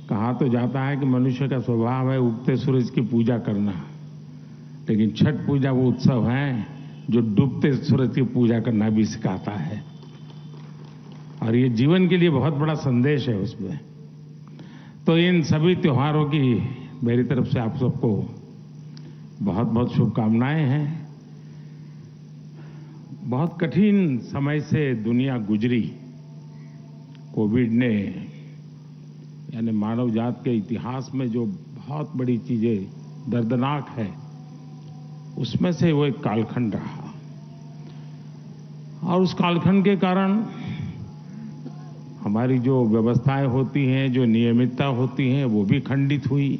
कहा तो जाता है कि मनुष्य का स्वभाव है उगते सूरज की पूजा करना, लेकिन छठ पूजा वो उत्सव है जो डूबते सूरज की पूजा करना भी सिखाता है, और ये जीवन के लिए बहुत बड़ा संदेश है उसमें। तो इन सभी त्योहारों की मेरी तरफ से आप सबको बहुत बहुत शुभकामनाएं हैं। बहुत कठिन समय से दुनिया गुजरी। कोविड ने यानी मानव जात के इतिहास में जो बहुत बड़ी चीजें दर्दनाक है, उसमें से वो एक कालखंड रहा, और उस कालखंड के कारण हमारी जो व्यवस्थाएं होती हैं, जो नियमितता होती हैं, वो भी खंडित हुई।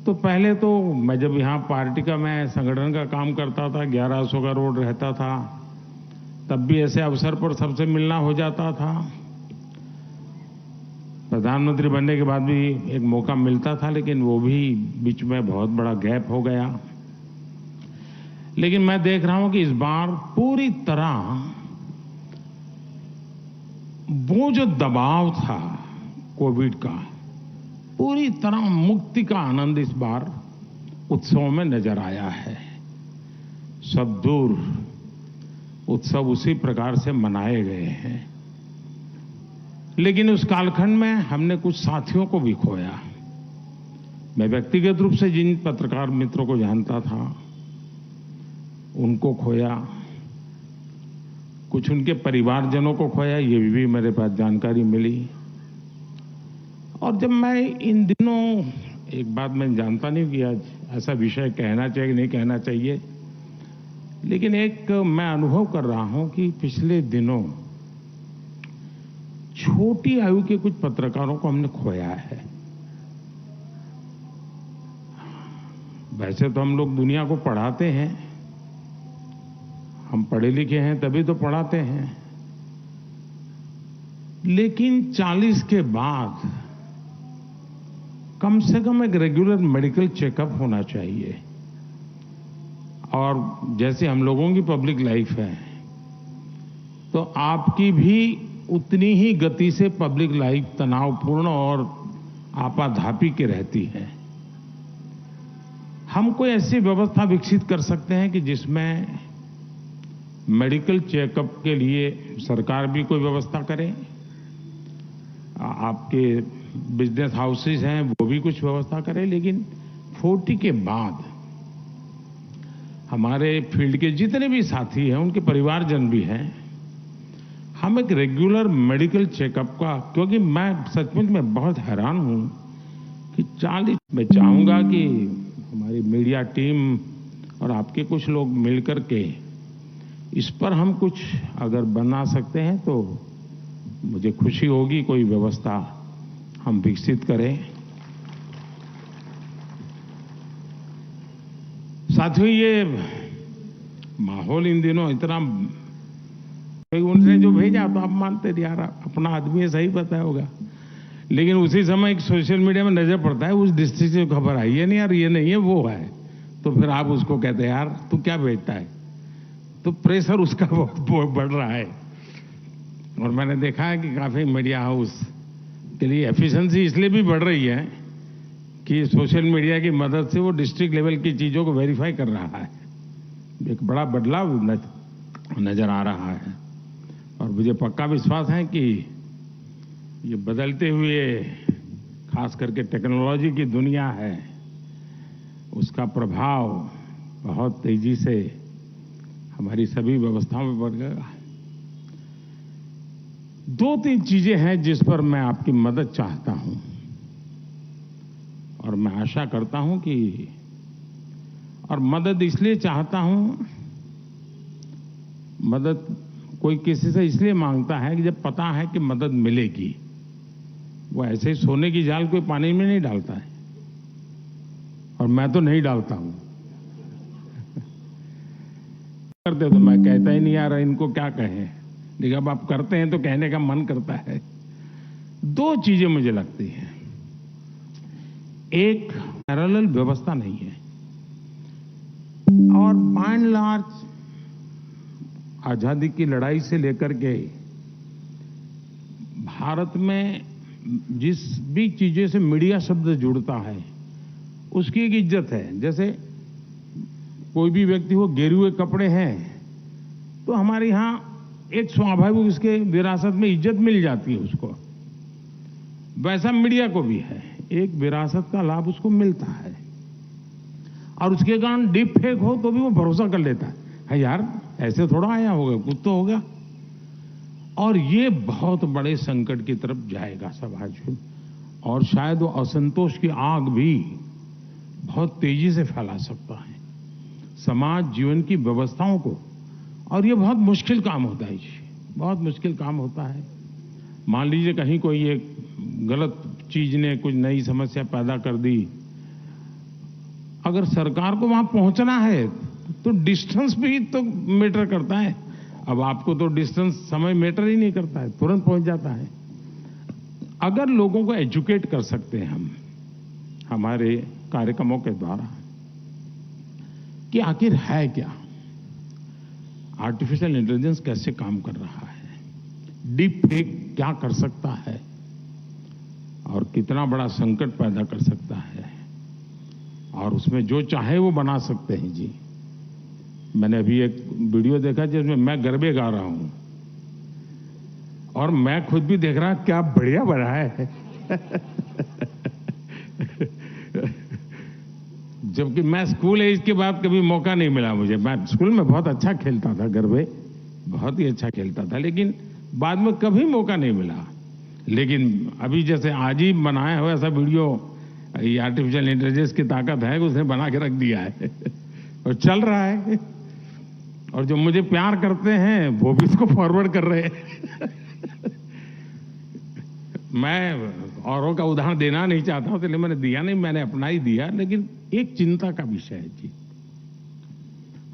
तो पहले तो मैं जब यहाँ पार्टी का मैं संगठन का काम करता था, 1100 का रोड रहता था, तब भी ऐसे अवसर पर सबसे मिलना हो जाता था। प्रधानमंत्री बनने के बाद भी एक मौका मिलता था, लेकिन वो भी बीच में बहुत बड़ा गैप हो गया। लेकिन मैं देख रहा हूं कि इस बार पूरी तरह वो जो दबाव था कोविड का, पूरी तरह मुक्ति का आनंद इस बार उत्सव में नजर आया है। सब दूर उत्सव उसी प्रकार से मनाए गए हैं। लेकिन उस कालखंड में हमने कुछ साथियों को भी खोया। मैं व्यक्तिगत रूप से जिन पत्रकार मित्रों को जानता था उनको खोया, कुछ उनके परिवारजनों को खोया, ये भी मेरे पास जानकारी मिली। और जब मैं इन दिनों, एक बात मैं जानता नहीं कि आज ऐसा विषय कहना चाहिए कि नहीं कहना चाहिए, लेकिन एक मैं अनुभव कर रहा हूं कि पिछले दिनों छोटी आयु के कुछ पत्रकारों को हमने खोया है। वैसे तो हम लोग दुनिया को पढ़ाते हैं, हम पढ़े लिखे हैं तभी तो पढ़ाते हैं, लेकिन 40 के बाद कम से कम एक रेगुलर मेडिकल चेकअप होना चाहिए। और जैसे हम लोगों की पब्लिक लाइफ है, तो आपकी भी उतनी ही गति से पब्लिक लाइफ तनावपूर्ण और आपाधापी की रहती है। हम कोई ऐसी व्यवस्था विकसित कर सकते हैं कि जिसमें मेडिकल चेकअप के लिए सरकार भी कोई व्यवस्था करे, आपके बिजनेस हाउसेज हैं वो भी कुछ व्यवस्था करें, लेकिन 40 के बाद हमारे फील्ड के जितने भी साथी हैं, उनके परिवारजन भी हैं, हम एक रेगुलर मेडिकल चेकअप का, क्योंकि मैं सचमुच में बहुत हैरान हूं कि 40, मैं चाहूंगा कि हमारी मीडिया टीम और आपके कुछ लोग मिलकर के इस पर हम कुछ अगर बना सकते हैं तो मुझे खुशी होगी। कोई व्यवस्था हम विकसित करें। साथियों, ये माहौल इन दिनों इतना, उनसे जो भेजा तो आप मानते थे यार अपना आदमी है, सही पता होगा, लेकिन उसी समय एक सोशल मीडिया में नजर पड़ता है उस डिस्ट्रिक्ट से खबर आई है, नहीं यार ये नहीं है वो है, तो फिर आप उसको कहते हैं यार तू क्या भेजता है, तो प्रेशर उसका बहुत बढ़ रहा है। और मैंने देखा है कि काफी मीडिया हाउस के लिए एफिशिएंसी इसलिए भी बढ़ रही है कि सोशल मीडिया की मदद से वो डिस्ट्रिक्ट लेवल की चीजों को वेरीफाई कर रहा है। एक बड़ा बदलाव नजर आ रहा है, और मुझे पक्का विश्वास है कि ये बदलते हुए, खास करके टेक्नोलॉजी की दुनिया है, उसका प्रभाव बहुत तेजी से हमारी सभी व्यवस्थाओं में बढ़ गया। 2-3 चीजें हैं जिस पर मैं आपकी मदद चाहता हूं, और मैं आशा करता हूं कि, और मदद इसलिए चाहता हूं, मदद कोई किसी से इसलिए मांगता है कि जब पता है कि मदद मिलेगी। वो ऐसे ही सोने की जाल कोई पानी में नहीं डालता है, और मैं तो नहीं डालता हूं। करते तो मैं कहता ही नहीं, यार इनको क्या कहें, लेकिन अब आप करते हैं तो कहने का मन करता है। 2 चीजें मुझे लगती हैं। एक, पैरेलल व्यवस्था नहीं है, और बाय एंड लार्ज आजादी की लड़ाई से लेकर के भारत में जिस भी चीज़ों से मीडिया शब्द जुड़ता है उसकी एक इज्जत है। जैसे कोई भी व्यक्ति हो गिरे हुए कपड़े हैं तो हमारे यहाँ एक स्वाभाविक उसके विरासत में इज्जत मिल जाती है उसको। वैसा मीडिया को भी है, एक विरासत का लाभ उसको मिलता है और उसके कारण डीप फेक हो तो भी वो भरोसा कर लेता है यार ऐसे थोड़ा आया होगा, कुछ तो होगा। और ये बहुत बड़े संकट की तरफ जाएगा समाज में और शायद वो असंतोष की आग भी बहुत तेजी से फैला सकता है समाज जीवन की व्यवस्थाओं को। और ये बहुत मुश्किल काम होता है जी, बहुत मुश्किल काम होता है। मान लीजिए कहीं कोई एक गलत चीज ने कुछ नई समस्या पैदा कर दी, अगर सरकार को वहां पहुंचना है तो डिस्टेंस भी तो मैटर करता है। अब आपको तो डिस्टेंस समय मैटर ही नहीं करता है, तुरंत पहुंच जाता है। अगर लोगों को एजुकेट कर सकते हैं हम हमारे कार्यक्रमों के द्वारा कि आखिर है क्या, आर्टिफिशियल इंटेलिजेंस कैसे काम कर रहा है, डीप फेक क्या कर सकता है और कितना बड़ा संकट पैदा कर सकता है और उसमें जो चाहे वो बना सकते हैं जी। मैंने अभी एक वीडियो देखा जिसमें मैं गरबे गा रहा हूं और मैं खुद भी देख रहा क्या बढ़िया बना है जबकि मैं स्कूल एज के बाद कभी मौका नहीं मिला मुझे। मैं स्कूल में बहुत अच्छा खेलता था, गरबे बहुत ही अच्छा खेलता था, लेकिन बाद में कभी मौका नहीं मिला। लेकिन अभी जैसे आज ही बनाया हुआ ऐसा वीडियो, ये आर्टिफिशियल इंटेलिजेंस की ताकत है कि उसने बना के रख दिया है और चल रहा है और जो मुझे प्यार करते हैं वो भी इसको फॉरवर्ड कर रहे हैं मैं औरों का उदाहरण देना नहीं चाहता हूं इसलिए मैंने दिया नहीं, मैंने अपना ही दिया। लेकिन एक चिंता का विषय है जी,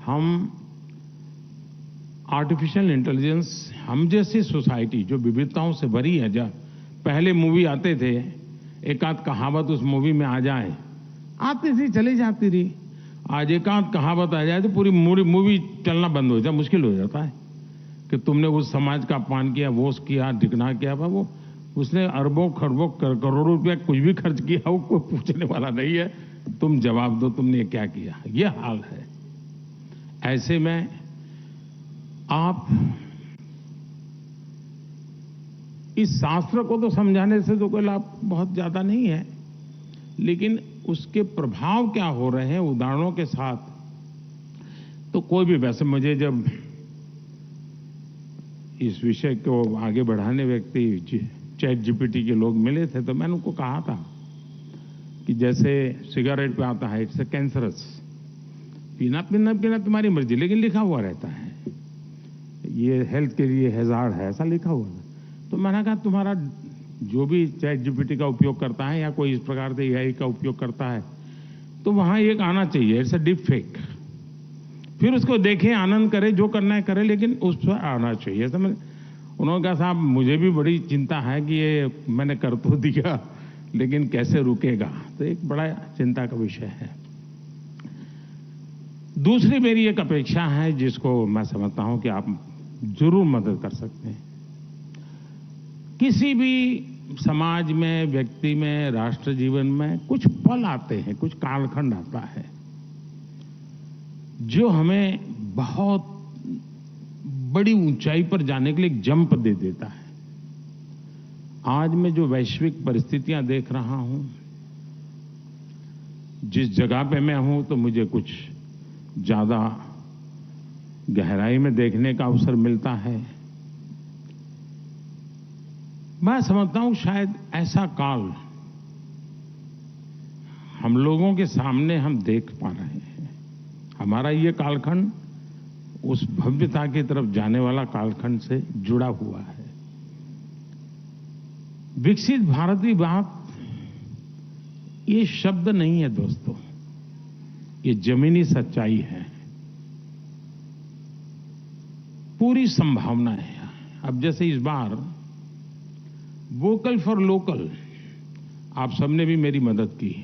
हम आर्टिफिशियल इंटेलिजेंस, हम जैसी सोसाइटी जो विविधताओं से भरी है, जब पहले मूवी आते थे एक आध कहावत उस मूवी में आ जाए, आती थी चली जाती रही। आज एक आध कहावत आ जाए तो पूरी मूवी चलना बंद हो जाए, मुश्किल हो जाता है कि तुमने उस समाज का अपमान किया, वो किया, ढिकना किया। वो उसने अरबों खरबों करोड़ों रुपया कुछ भी खर्च किया, वो कोई पूछने वाला नहीं है, तुम जवाब दो तुमने क्या किया। यह हाल है। ऐसे में आप इस शास्त्र को तो समझाने से तो कोई लाभ बहुत ज्यादा नहीं है, लेकिन उसके प्रभाव क्या हो रहे हैं उदाहरणों के साथ तो कोई भी, वैसे मुझे जब इस विषय को आगे बढ़ाने व्यक्ति चैट जीपीटी के लोग मिले थे तो मैंने उनको कहा था कि जैसे सिगरेट पे आता है इट्स कैंसरस, पीना पीना पीना तुम्हारी मर्जी, लेकिन लिखा हुआ रहता है ये हेल्थ के लिए हैजार्ड है, ऐसा लिखा हुआ है। तो मैंने कहा तुम्हारा जो भी चैट जीपीटी का उपयोग करता है या कोई इस प्रकार से एआई का उपयोग करता है तो वहां एक आना चाहिए, इट्स अ डीप फेक। फिर उसको देखें, आनंद करे, जो करना है करे, लेकिन उस पर आना चाहिए। ऐसा उन्होंने कहा साहब मुझे भी बड़ी चिंता है कि ये मैंने कर तो दिया लेकिन कैसे रुकेगा, तो एक बड़ा चिंता का विषय है। दूसरी मेरी एक अपेक्षा है जिसको मैं समझता हूं कि आप जरूर मदद कर सकते हैं। किसी भी समाज में, व्यक्ति में, राष्ट्र जीवन में कुछ पल आते हैं, कुछ कालखंड आता है जो हमें बहुत बड़ी ऊंचाई पर जाने के लिए एक जंप दे देता है। आज मैं जो वैश्विक परिस्थितियां देख रहा हूं, जिस जगह पे मैं हूं, तो मुझे कुछ ज्यादा गहराई में देखने का अवसर मिलता है। मैं समझता हूं शायद ऐसा काल हम लोगों के सामने हम देख पा रहे हैं। हमारा ये कालखंड उस भव्यता की तरफ जाने वाला कालखंड से जुड़ा हुआ है। विकसित भारत की बात ये शब्द नहीं है दोस्तों, ये जमीनी सच्चाई है, पूरी संभावना है। अब जैसे इस बार वोकल फॉर लोकल, आप सबने भी मेरी मदद की।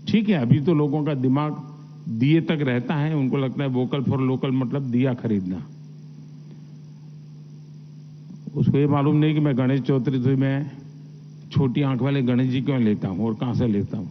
ठीक है, अभी तो लोगों का दिमाग दिए तक रहता है, उनको लगता है वोकल फॉर लोकल मतलब दिया खरीदना। उसको ये मालूम नहीं कि मैं गणेश चतुर्थी में छोटी आंख वाले गणेश जी क्यों लेता हूँ और कहाँ से लेता हूँ।